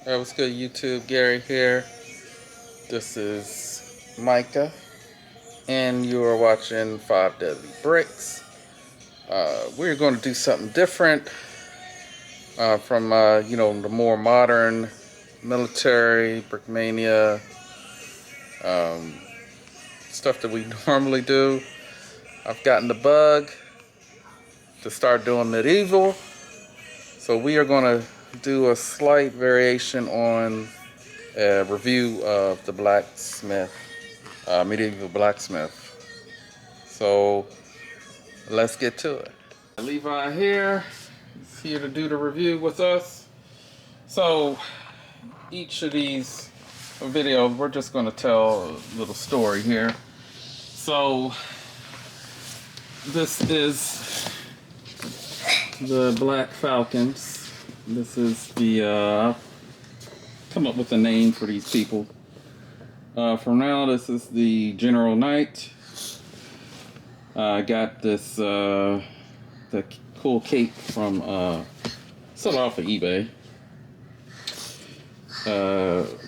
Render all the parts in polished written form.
What's good, YouTube? Gary here. This is Micah, and you are watching 5 Deadly Bricks. We're going to do something different from the more modern military brickmania stuff that we normally do. I've gotten the bug to start doing medieval, so we are going to do a slight variation on a review of the medieval blacksmith. So let's get to it. Levi here is here to do the review with us. So each of these videos, we're just going to tell a little story here. So this is the Black Falcons. This is the come up with a name for these people. For now, this is the General Knight. I got this the cool cape from sold off of eBay.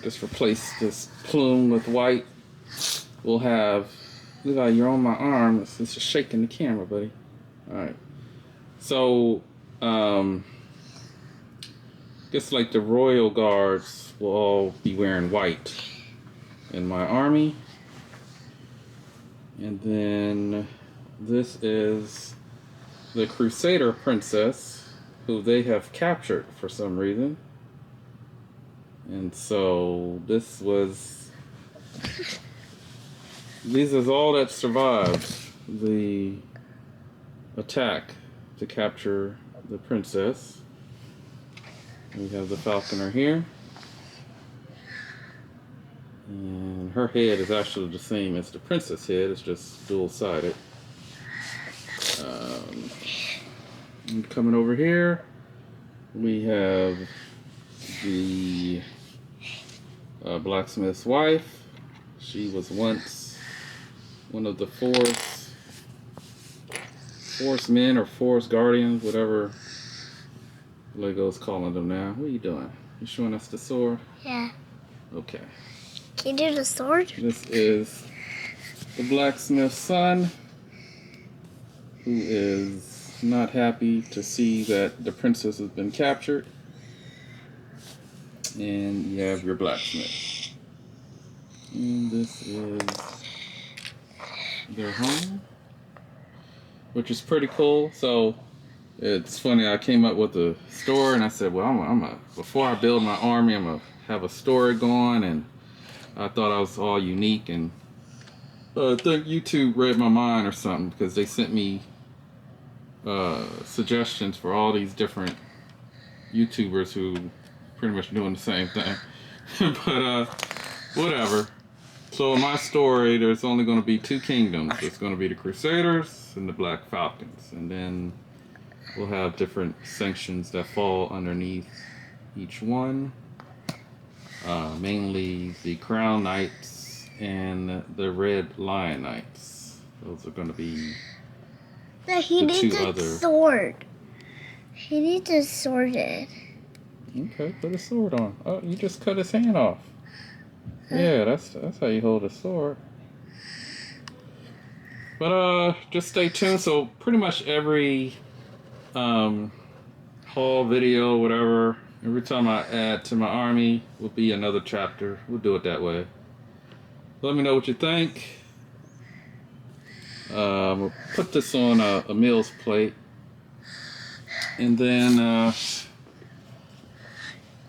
Just replace this plume with white. We'll have, Levi, you're on my arm. It's just shaking the camera, buddy. All right. So, guess like the royal guards will all be wearing white in my army. And then this is the Crusader princess, who they have captured for some reason. And so this is all that survived the attack to capture the princess. We have the falconer here. And her head is actually the same as the princess head, it's just dual-sided. And coming over here, we have the blacksmith's wife. She was once one of the forest men or forest guardians, whatever Lego's calling them now. What are you doing? You showing us the sword? Yeah. Okay. Can you do the sword? This is the blacksmith's son, who is not happy to see that the princess has been captured. And you have your blacksmith. And this is their home, which is pretty cool. So it's funny, I came up with a story and I said, well, before I build my army, I'm gonna have a story going, and I thought I was all unique, and I think YouTube read my mind or something, because they sent me suggestions for all these different YouTubers who pretty much doing the same thing. But whatever. So in my story, there's only going to be 2 kingdoms. There's going to be the Crusaders and the Black Falcons, and then we'll have different sanctions that fall underneath each one. Mainly the Crown Knights and the Red Lion Knights. Those are going to be But he needs a sword. He needs a sword. Okay, put a sword on. Oh, you just cut his hand off. Yeah, that's how you hold a sword. But just stay tuned. So pretty much every haul video, whatever, every time I add to my army will be another chapter. We'll do it that way. Let me know what you think. We'll put this on a meals plate, and then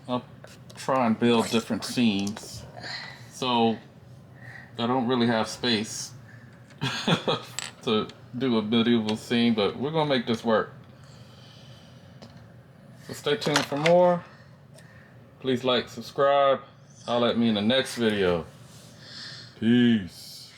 I'll try and build different scenes. So I don't really have space to do a medieval scene, but we're gonna make this work. So stay tuned for more. Please like, subscribe. Holler at me in the next video. Peace.